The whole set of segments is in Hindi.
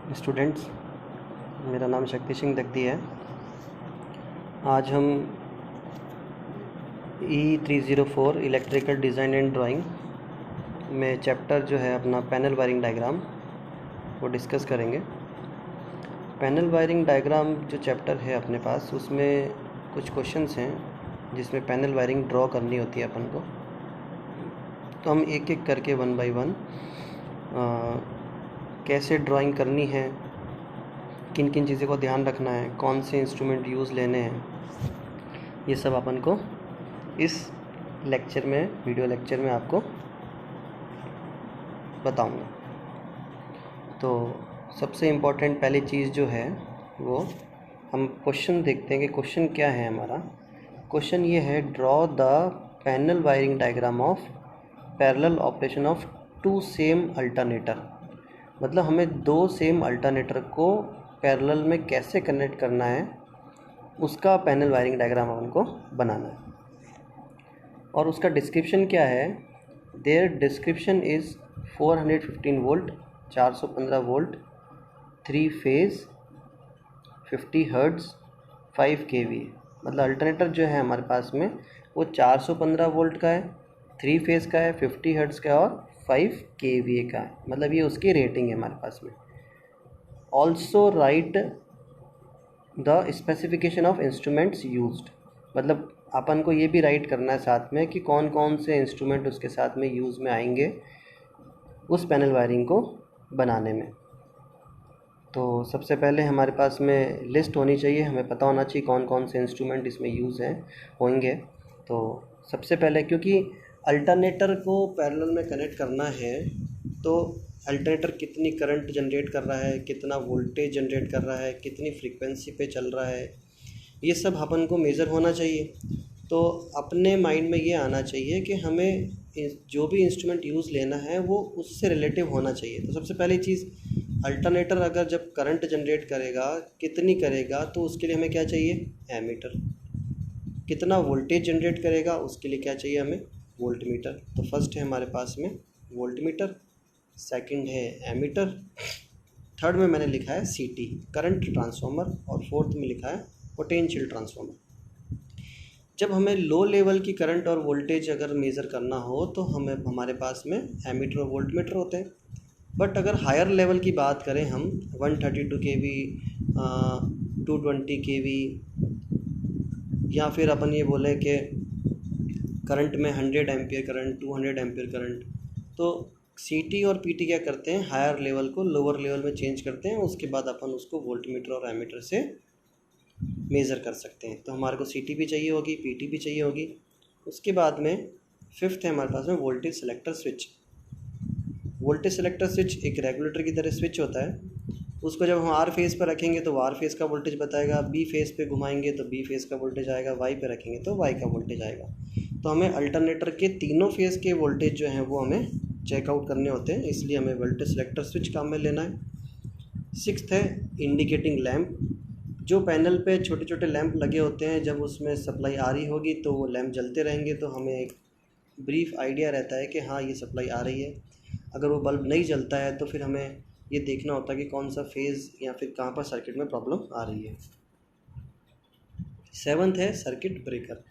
स्टूडेंट्स, मेरा नाम शक्ति सिंह दग्दी है। आज हम E304 electrical design and drawing में चैप्टर जो है अपना पैनल वायरिंग डायग्राम वो डिस्कस करेंगे। पैनल वायरिंग डायग्राम जो चैप्टर है अपने पास, उसमें कुछ क्वेश्चंस हैं जिसमें पैनल वायरिंग ड्रॉ करनी होती है अपन को। तो हम एक एक करके वन बाय वन कैसे ड्राइंग करनी है, किन किन चीज़ों को ध्यान रखना है, कौन से इंस्ट्रूमेंट यूज़ लेने हैं, ये सब अपन को इस लेक्चर में, वीडियो लेक्चर में आपको बताऊंगा। तो सबसे इम्पोर्टेंट पहली चीज़ जो है वो हम क्वेश्चन देखते हैं कि क्वेश्चन क्या है हमारा। क्वेश्चन ये है, draw the panel wiring diagram of parallel operation of two same alternator. मतलब हमें दो सेम अल्टरनेटर को पैरेलल में कैसे कनेक्ट करना है, उसका पैनल वायरिंग डायग्राम अपन को बनाना है। और उसका डिस्क्रिप्शन क्या है? There description is 415 volt, 415 volt, 3 phase, 50 hertz, 5 kVA। मतलब अल्टरनेटर जो है हमारे पास में वो 415 वोल्ट का है, 3 फेज़ का है, 50 हर्ट्ज़ का है और 5 kVA का है। मतलब ये उसकी रेटिंग है हमारे पास में। Also right the specification of instruments used. मतलब अपन को ये भी राइट करना है साथ में कि कौन कौन से इंस्ट्रूमेंट उसके साथ में यूज़ में आएंगे उस पैनल वायरिंग को बनाने में। तो सबसे पहले हमारे पास में लिस्ट होनी चाहिए, हमें पता होना चाहिए कौन कौन से इंस्ट्रूमेंट इसमें यूज़ हैं होंगे। तो सबसे पहले, क्योंकि अल्टरनेटर को पैरेलल में कनेक्ट करना है, तो अल्टरनेटर कितनी करंट जनरेट कर रहा है, कितना वोल्टेज जनरेट कर रहा है, कितनी फ्रीक्वेंसी पे चल रहा है, ये सब अपन को मेज़र होना चाहिए। तो अपने माइंड में ये आना चाहिए कि हमें जो भी इंस्ट्रूमेंट यूज़ लेना है वो उससे रिलेटिव होना चाहिए। तो सबसे पहली चीज़, अल्टरनेटर अगर जब करंट जनरेट करेगा, कितनी करेगा, तो उसके लिए हमें क्या चाहिए? एमीटर। कितना वोल्टेज जनरेट करेगा, उसके लिए क्या चाहिए हमें? वोल्टमीटर। तो फर्स्ट है हमारे पास में वोल्टमीटर, सेकंड है एमीटर, थर्ड में मैंने लिखा है CT करंट ट्रांसफार्मर, और फोर्थ में लिखा है पोटेंशियल ट्रांसफार्मर। जब हमें लो लेवल की करंट और वोल्टेज अगर मेज़र करना हो तो हमें हमारे पास में एमीटर और वोल्टमीटर होते हैं। बट अगर हायर लेवल की बात करें हम, 132 kV, 220 kV, या फिर अपन ये बोले कि करंट में 100 एम्पियर करंट, 200 एम्पियर करंट, तो CT और PT क्या करते हैं? हायर लेवल को लोअर लेवल में चेंज करते हैं। उसके बाद अपन उसको वोल्टमीटर और एमीटर से मेज़र कर सकते हैं। तो हमारे को CT भी चाहिए होगी, PT भी चाहिए होगी। उसके बाद में फिफ्थ है हमारे पास में voltage selector switch. Voltage selector switch एक रेगुलेटर की तरह स्विच होता है। उसको जब हम R फेज़ पर रखेंगे तो R फेज़ का वोल्टेज बताएगा, B फेज़ पे घुमाएंगे तो B फेज़ का वोल्टेज आएगा, Y पे रखेंगे तो Y का वोल्टेज आएगा। तो हमें अल्टरनेटर के तीनों फेज़ के वोल्टेज जो हैं वो हमें चेकआउट करने होते हैं, इसलिए हमें वोल्टेज सेलेक्टर स्विच काम में लेना है। सिक्स्थ है इंडिकेटिंग लैंप। जो पैनल पे छोटे छोटे लैंप लगे होते हैं, जब उसमें सप्लाई आ रही होगी तो वो लैंप जलते रहेंगे, तो हमें एक ब्रीफ आइडिया रहता है कि हाँ ये सप्लाई आ रही है। अगर वो बल्ब नहीं जलता है तो फिर हमें ये देखना होता है कि कौन सा फेज़ या फिर कहाँ पर सर्किट में प्रॉब्लम आ रही है। सेवन्थ है सर्किट ब्रेकर।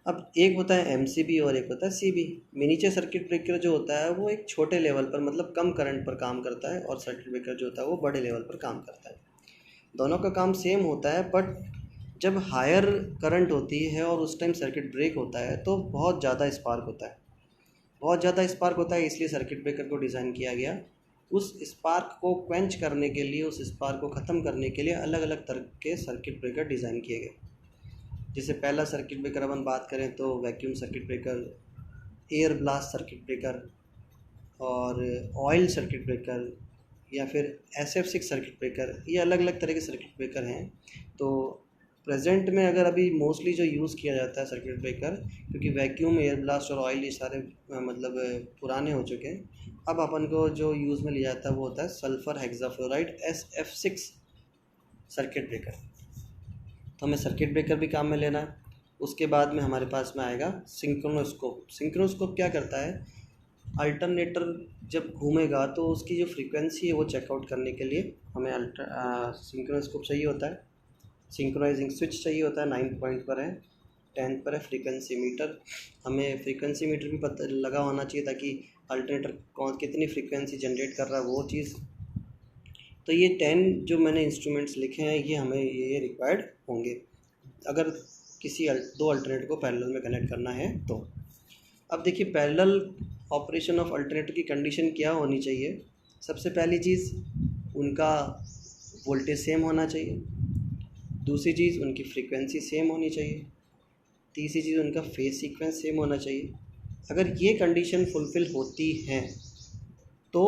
अब एक होता है MCB और एक होता है CB। मिनीचर सर्किट ब्रेकर जो होता है वो एक छोटे लेवल पर, मतलब कम करंट पर काम करता है, और सर्किट ब्रेकर जो होता है वो बड़े लेवल पर काम करता है। दोनों का काम सेम होता है, बट जब हायर करंट होती है और उस टाइम सर्किट ब्रेक होता है तो बहुत ज़्यादा स्पार्क होता है। बहुत ज़्यादा स्पार्क होता है, इसलिए सर्किट ब्रेकर को डिज़ाइन किया गया। उस स्पार्क को क्वेंच करने के लिए, उस स्पार्क को ख़त्म करने के लिए अलग अलग तरह के सर्किट ब्रेकर डिज़ाइन किए गए। जैसे पहला सर्किट ब्रेकर अपन बात करें तो vacuum circuit breaker, air blast circuit breaker, और ऑयल सर्किट ब्रेकर, या फिर SF6 सर्किट ब्रेकर। ये अलग अलग तरह के सर्किट ब्रेकर हैं। तो प्रेजेंट में अगर अभी मोस्टली जो यूज़ किया जाता है सर्किट ब्रेकर, क्योंकि वैक्यूम, एयर ब्लास्ट और ऑयल ये सारे मतलब पुराने हो चुके हैं, अब अपन को जो यूज़ में लिया जाता है वो होता है sulphur hexafluoride SF6 circuit breaker. तो हमें सर्किट ब्रेकर भी काम में लेना है। उसके बाद में हमारे पास में आएगा सिंक्रोनोस्कोप। सिंक्रोनोस्कोप क्या करता है? अल्टरनेटर जब घूमेगा तो उसकी जो फ्रीक्वेंसी है वो चेकआउट करने के लिए हमें सिंक्रोनोस्कोप चाहिए होता है, सिंक्रोनाइजिंग स्विच चाहिए होता है। 9 पॉइंट पर है, 10 पर है फ्रीक्वेंसी मीटर। हमें फ्रीक्वेंसी मीटर भी पता लगा होना चाहिए ताकि अल्टरनेटर कितनी फ्रीक्वेंसी जनरेट कर रहा है वो चीज़। तो ये 10 जो मैंने इंस्ट्रूमेंट्स लिखे हैं ये हमें ये रिक्वायर्ड होंगे अगर किसी दो अल्टरनेटर को पैरेलल में कनेक्ट करना है तो। अब देखिए पैरेलल ऑपरेशन ऑफ अल्टरनेटर की कंडीशन क्या होनी चाहिए। सबसे पहली चीज़ उनका वोल्टेज सेम होना चाहिए, दूसरी चीज़ उनकी फ्रीक्वेंसी सेम होनी चाहिए, तीसरी चीज़ उनका फेज सीक्वेंस सेम होना चाहिए। अगर ये कंडीशन फुलफ़िल होती हैं तो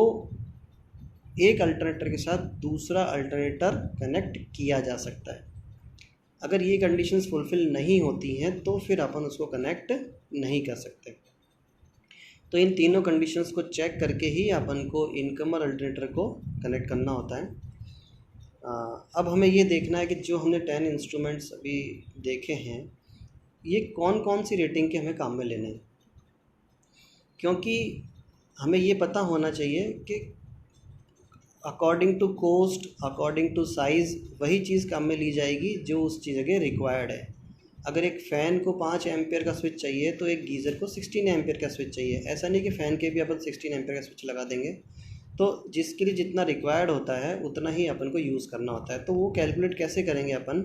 एक अल्टरनेटर के साथ दूसरा अल्टरनेटर कनेक्ट किया जा सकता है। अगर ये कंडीशंस फुलफ़िल नहीं होती हैं तो फिर अपन उसको कनेक्ट नहीं कर सकते। तो इन तीनों कंडीशंस को चेक करके ही अपन को इनकमर अल्टरनेटर को कनेक्ट करना होता है। अब हमें ये देखना है कि जो हमने 10 इंस्ट्रूमेंट्स अभी देखे हैं ये कौन कौन सी रेटिंग के हमें काम में लेने हैं, क्योंकि हमें ये पता होना चाहिए कि according to cost, according to size वही चीज़ काम में ली जाएगी जो उस चीज़ के रिक्वायर्ड है। अगर एक फ़ैन को 5 एम्पियर का स्विच चाहिए तो एक गीज़र को 16 एम्पियर का स्विच चाहिए। ऐसा नहीं कि फ़ैन के भी अपन 16 एम्पियर का स्विच लगा देंगे। तो जिसके लिए जितना रिक्वायर्ड होता है उतना ही अपन को यूज़ करना होता है। तो वो कैलकुलेट कैसे करेंगे अपन,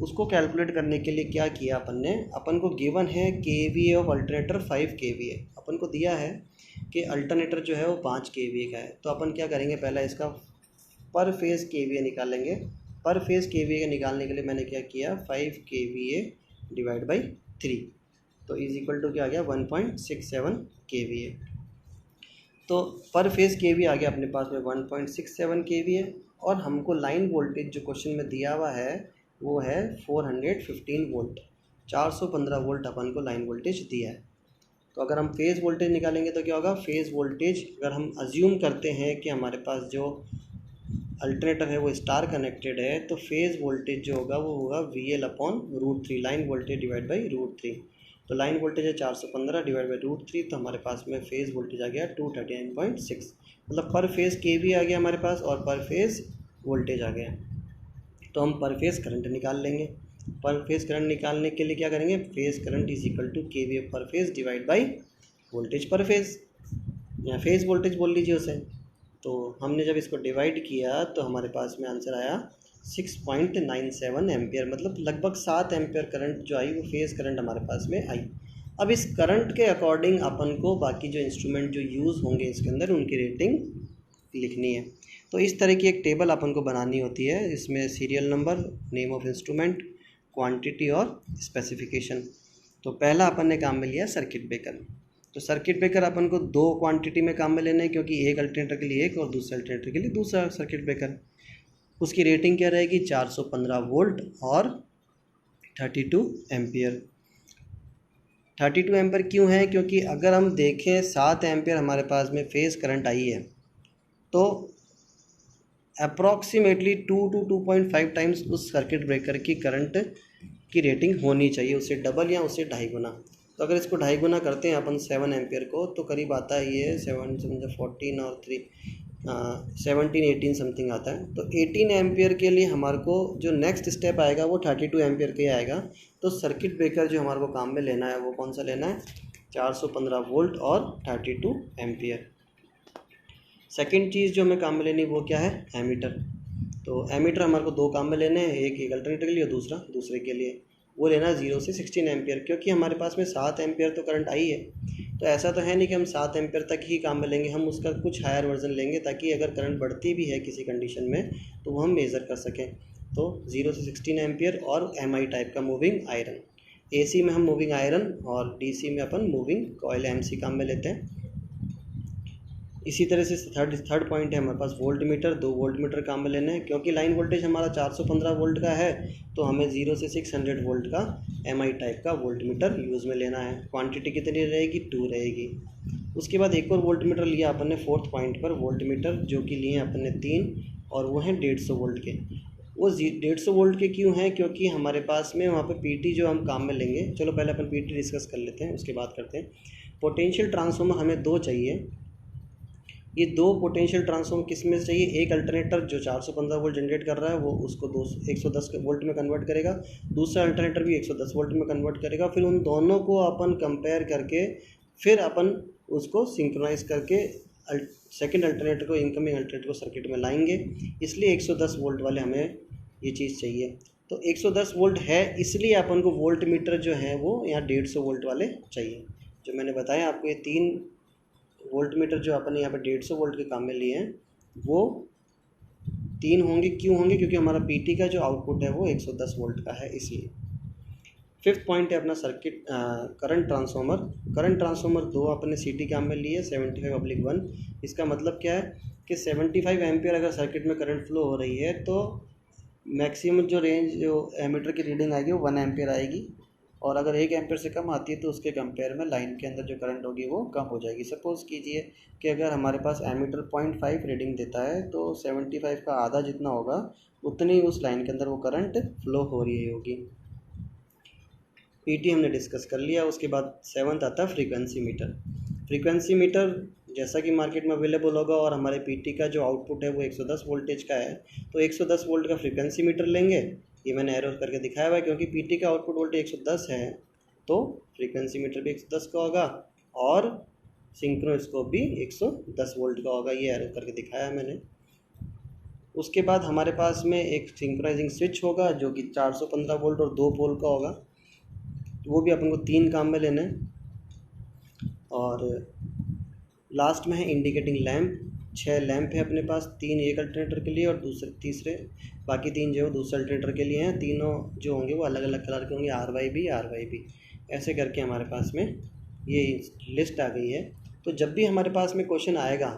उसको कैलकुलेट करने के लिए क्या किया अपन ने, अपन को गिवन है KVA ऑफ अल्टरनेटर 5 KVA। अपन को दिया है कि अल्टरनेटर जो है वो 5 KVA का है। तो अपन क्या करेंगे, पहला इसका पर फेज़ KVA निकालेंगे। पर फेज़ KVA का निकालने के लिए मैंने क्या किया, 5 KVA डिवाइड बाई 3 तो इज इक्वल टू क्या आ गया 1.67 KVA। तो पर फेज़ KVA आ गया अपने पास में 1.67 KVA और हमको लाइन वोल्टेज जो क्वेश्चन में दिया हुआ है वो है 415 वोल्ट, 415 वोल्ट अपन को लाइन वोल्टेज दिया है। तो अगर हम फेज़ वोल्टेज निकालेंगे तो क्या होगा, फेज़ वोल्टेज अगर हम अज्यूम करते हैं कि हमारे पास जो अल्टरनेटर है वो स्टार कनेक्टेड है तो फेज़ वोल्टेज जो होगा वो होगा VL/√3 line voltage divide by √3। तो लाइन वोल्टेज है 415 डिवाइड बाई √3 तो हमारे पास में फेज़ वोल्टेज आ गया 239.6, मतलब पर फेज़ KVA आ गया हमारे पास और पर फेज़ वोल्टेज आ गया। तो हम पर फेज़ करंट निकाल लेंगे। पर फेज़ करंट निकालने के लिए क्या करेंगे, phase current is equal to KVA per phase divide by voltage per phase या फेज़ वोल्टेज बोल लीजिए उसे। तो हमने जब इसको डिवाइड किया तो हमारे पास में आंसर आया 6.97 एम्पियर, मतलब लगभग 7 एम्पियर करंट जो आई वो फेज़ करंट हमारे पास में आई। अब इस करंट के अकॉर्डिंग अपन को बाकी जो इंस्ट्रूमेंट जो यूज़ होंगे इसके अंदर उनकी रेटिंग लिखनी है। तो इस तरह की एक टेबल अपन को बनानी होती है, इसमें serial number, name of instrument, quantity और स्पेसिफिकेशन। तो पहला अपन ने काम में लिया सर्किट ब्रेकर। तो सर्किट ब्रेकर अपन को 2 क्वांटिटी में काम में लेना है क्योंकि एक अल्टरनेटर के लिए एक और दूसरे अल्टरनेटर के लिए दूसरा सर्किट ब्रेकर। उसकी रेटिंग क्या रहेगी, 415 वोल्ट और 32 एम्पियर। 32 एम्पियर क्यों है, क्योंकि अगर हम देखें 7 एम्पियर हमारे पास में फेज़ करंट आई है तो अप्रॉक्सीमेटली 2 to 2.5 टाइम्स उस सर्किट ब्रेकर की करंट की रेटिंग होनी चाहिए, उससे डबल या उससे 2.5 गुना। तो अगर इसको 2.5 गुना करते हैं अपन 7 एम्पियर को तो करीब आता है ये 7 14 और 3 17 18 समथिंग आता है। तो 18 एम्पियर के लिए हमारे को जो नेक्स्ट स्टेप आएगा वो 32 एम्पियर के आएगा। तो सर्किट ब्रेकर जो हमारे को काम में लेना है वो कौन सा लेना है, 415 वोल्ट और 32 एम्पियर। सेकंड चीज़ जो हमें काम में लेनी वो क्या है, एमीटर। तो एमीटर हमारे को 2 काम में लेने हैं, एक अल्टरनेटर के लिए और दूसरा दूसरे के लिए। वो लेना है 0 से 16 एम्पियर, क्योंकि हमारे पास में 7 एम्पियर तो करंट आई है। तो ऐसा तो है नहीं कि हम 7 एम्पियर तक ही काम में लेंगे, हम उसका कुछ हायर वर्जन लेंगे ताकि अगर करंट बढ़ती भी है किसी कंडीशन में तो वो हम मेज़र कर सकें। तो 0 से 16 एम्पियर और MI टाइप का मूविंग आयरन। AC में हम मूविंग आयरन और DC में अपन मूविंग कॉयल MC काम में लेते हैं। इसी तरह से थर्ड पॉइंट है हमारे पास वोल्ट मीटर। 2 वोल्ट मीटर काम में लेने हैं, क्योंकि लाइन वोल्टेज हमारा 415 वोल्ट का है तो हमें 0 से 600 वोल्ट का MI टाइप का वोल्ट मीटर यूज़ में लेना है। क्वांटिटी कितनी रहेगी, 2 रहेगी। उसके बाद एक और वोल्ट मीटर लिया अपन ने 4th पॉइंट पर, वोल्ट मीटर जो कि लिए अपन ने 3 और वो हैं 150 वोल्ट के। वो 150 वोल्ट के क्यों हैं, क्योंकि हमारे पास में वहाँ पे PT जो हम काम में लेंगे, चलो पहले अपन PT डिस्कस कर लेते हैं उसके बाद करते हैं। पोटेंशियल ट्रांसफार्मर हमें 2 चाहिए, ये दो पोटेंशियल ट्रांसफॉर्म किस में से चाहिए, एक अल्टरनेटर जो 415 वोल्ट जनरेट कर रहा है वो उसको 110 वोल्ट में कन्वर्ट करेगा, दूसरा अल्टरनेटर भी 110 वोल्ट में कन्वर्ट करेगा। फिर उन दोनों को अपन कंपेयर करके फिर अपन उसको सिंक्रोनाइज करके सेकंड अल्टरनेटर को, इनकमिंग अल्टरनेटर को सर्किट में लाएंगे। इसलिए 110 वोल्ट वाले हमें ये चीज़ चाहिए। तो 110 वोल्ट है इसलिए अपन को वोल्ट मीटर जो है वो यहाँ 150 वोल्ट वाले चाहिए। जो मैंने बताया आपको, ये 3 वोल्ट मीटर जो अपन यहाँ पे 150 वोल्ट के काम में लिए हैं वो 3 होंगे। क्यों होंगे? क्योंकि हमारा पीटी का जो आउटपुट है वो 110 वोल्ट का है, इसलिए। फिफ्थ पॉइंट है अपना circuit current transformer. Current transformer 2 अपने सीटी काम में लिए 75/1। इसका मतलब क्या है कि 75 एम्पियर अगर सर्किट में करंट फ्लो हो रही है तो मैक्सिमम जो रेंज जो एमीटर की रीडिंग आएगी वो 1 एम्पियर आएगी, और अगर 1 एम्पियर से कम आती है तो उसके कंपेयर में लाइन के अंदर जो करंट होगी वो कम हो जाएगी। सपोज़ कीजिए कि अगर हमारे पास एमीटर 0.5 रीडिंग देता है तो 75 का आधा जितना होगा उतनी उस लाइन के अंदर वो करंट फ्लो हो रही होगी। पीटी हमने डिस्कस कर लिया। उसके बाद 7th आता है फ्रीक्वेंसी मीटर। फ्रीक्वेंसी मीटर जैसा कि मार्केट में अवेलेबल होगा और हमारे पीटी का जो आउटपुट है वो 110 वोल्टेज का है, तो 110 वोल्ट का फ्रीक्वेंसी मीटर लेंगे। ये मैंने एरो करके दिखाया हुआ है, क्योंकि पीटी का आउटपुट वोल्टेज 110 है तो फ्रीक्वेंसी मीटर भी 110 का होगा और सिंक्रोस्कोप भी 110 वोल्ट का होगा। ये एरो करके दिखाया है मैंने। उसके बाद हमारे पास में एक सिंक्रोनाइजिंग स्विच होगा जो कि 415 वोल्ट और 2 पोल का होगा। वो भी अपन को 3 काम में लेना है। और लास्ट में है इंडिकेटिंग लैंप। 6 लैंप है अपने पास, 3 एक अल्टरनेटर के लिए और तीसरे बाकी 3 जो है दूसरे अल्टरनेटर के लिए हैं। तीनों जो होंगे वो अलग अलग कलर के होंगे, RYB ऐसे करके हमारे पास में ये लिस्ट आ गई है। तो जब भी हमारे पास में क्वेश्चन आएगा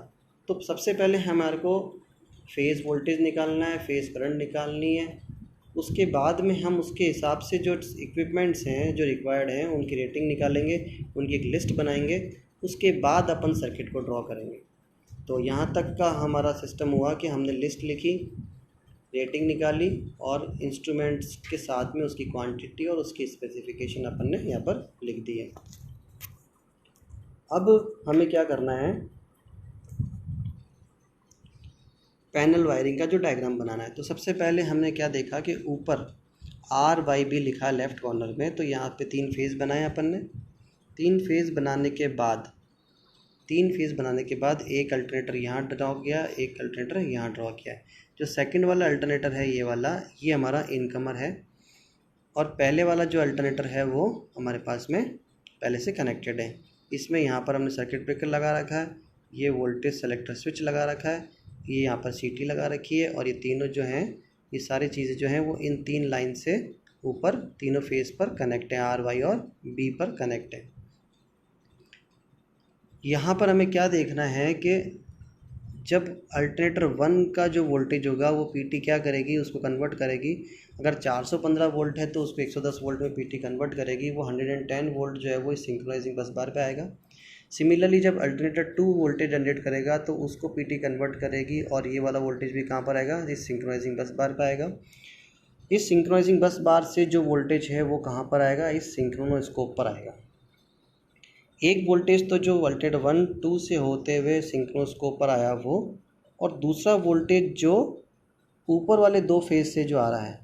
तो सबसे पहले हमारे को फेज़ वोल्टेज निकालना है, फेज़ करंट निकालनी है। उसके बाद में हम उसके हिसाब से जो इक्विपमेंट्स हैं जो रिक्वायर्ड हैं उनकी रेटिंग निकालेंगे, उनकी एक लिस्ट बनाएंगे। उसके बाद अपन सर्किट को ड्रॉ करेंगे। तो यहाँ तक का हमारा सिस्टम हुआ कि हमने लिस्ट लिखी, रेटिंग निकाली और इंस्ट्रूमेंट्स के साथ में उसकी क्वांटिटी और उसकी स्पेसिफिकेशन अपन ने यहाँ पर लिख दी है। अब हमें क्या करना है, पैनल वायरिंग का जो डायग्राम बनाना है। तो सबसे पहले हमने क्या देखा कि ऊपर RYB लिखा है लेफ़्ट कॉर्नर में, तो यहाँ पे 3 फेज़ बनाए अपन ने। 3 फेज़ बनाने के बाद एक अल्टरनेटर यहाँ ड्रॉ किया, एक अल्टरनेटर यहाँ ड्रॉ किया। जो सेकंड वाला अल्टरनेटर है ये वाला, ये हमारा इनकमर है, और पहले वाला जो अल्टरनेटर है वो हमारे पास में पहले से कनेक्टेड है। इसमें यहाँ पर हमने सर्किट ब्रेकर लगा रखा है, ये वोल्टेज सेलेक्टर स्विच लगा रखा है, ये यहाँ पर सीटी लगा रखी है, और ये तीनों जो हैं ये सारी चीज़ें जो हैं वो इन 3 लाइन से ऊपर तीनों फेज़ पर कनेक्ट है, RY और B पर कनेक्ट है। यहाँ पर हमें क्या देखना है कि जब अल्टरनेटर 1 का जो वोल्टेज होगा वो पीटी क्या करेगी, उसको कन्वर्ट करेगी। अगर 415 वोल्ट है तो उसको 110 वोल्ट में पीटी कन्वर्ट करेगी। वो 110 वोल्ट जो है वो इस सिंक्रोनाइजिंग बस बार पे आएगा। सिमिलरली जब अल्टरनेटर 2 वोल्टेज जनरेट करेगा तो उसको पीटी कन्वर्ट करेगी, और ये वाला वोल्टेज भी कहाँ पर आएगा, इस सिंक्रोनाइजिंग बस बार पर आएगा। इस सिंक्रोनाइजिंग बस बार से जो वोल्टेज है वो कहाँ पर आएगा, इस सिंक्रोनोस्कोप पर आएगा। एक वोल्टेज तो जो अल्टरनेटर 1, 2 से होते हुए सिंक्रोनोस्कोप पर आया वो, और दूसरा वोल्टेज जो ऊपर वाले 2 फेज़ से जो आ रहा है,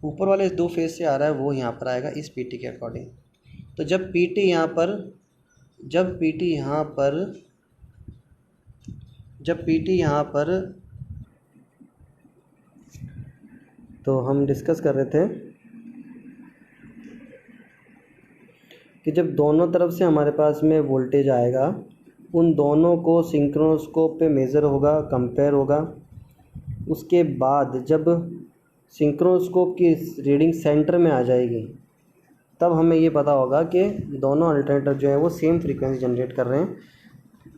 ऊपर वाले 2 फेज़ से आ रहा है वो यहाँ पर आएगा इस पीटी के अकॉर्डिंग। तो जब पीटी यहाँ पर तो हम डिस्कस कर रहे थे कि जब दोनों तरफ से हमारे पास में वोल्टेज आएगा, उन दोनों को सिंक्रोनोस्कोप पे मेज़र होगा, कंपेयर होगा। उसके बाद जब सिंक्रोनोस्कोप की रीडिंग सेंटर में आ जाएगी तब हमें ये पता होगा कि दोनों अल्टरनेटर जो है वो सेम फ्रीक्वेंसी जनरेट कर रहे हैं।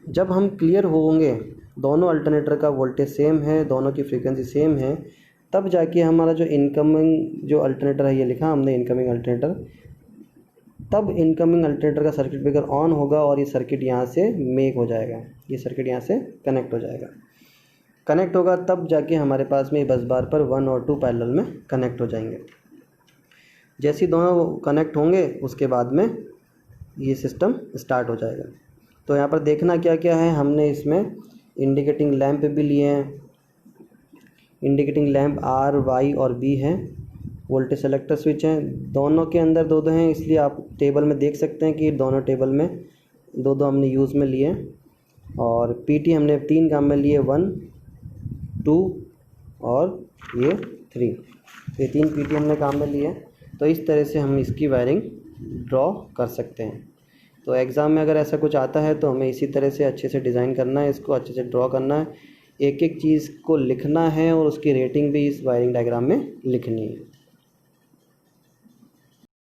जब हम क्लियर होंगे दोनों अल्टरनेटर का वोल्टेज सेम है, दोनों की फ्रीक्वेंसी सेम है, तब जाके हमारा जो इनकमिंग जो अल्टरनेटर है, ये लिखा हमने इनकमिंग अल्टरनेटर, तब इनकमिंग अल्टरनेटर का सर्किट ब्रेकर ऑन होगा और ये सर्किट यहाँ से मेक हो जाएगा, ये सर्किट यहाँ से कनेक्ट हो जाएगा। कनेक्ट होगा तब जाके हमारे पास में बस बार पर 1 और 2 पैरेलल में कनेक्ट हो जाएंगे। जैसे ही दोनों कनेक्ट होंगे उसके बाद में ये सिस्टम स्टार्ट हो जाएगा। तो यहाँ पर देखना क्या क्या है, हमने इसमें इंडिकेटिंग लैंप भी लिए हैं। इंडिकेटिंग लैंप R, Y और B है। वोल्टेज सेलेक्टर स्विच हैं, दोनों के अंदर दो हैं, इसलिए आप टेबल में देख सकते हैं कि दोनों टेबल में दो हमने यूज़ में लिए। और PT हमने 3 काम में लिए, 1, 2 और ये 3, ये 3 PT हमने काम में लिए। तो इस तरह से हम इसकी वायरिंग ड्रॉ कर सकते हैं। तो एग्ज़ाम में अगर ऐसा कुछ आता है तो हमें इसी तरह से अच्छे से डिज़ाइन करना है, इसको अच्छे से ड्रॉ करना है, एक एक चीज़ को लिखना है और उसकी रेटिंग भी इस वायरिंग डायग्राम में लिखनी है।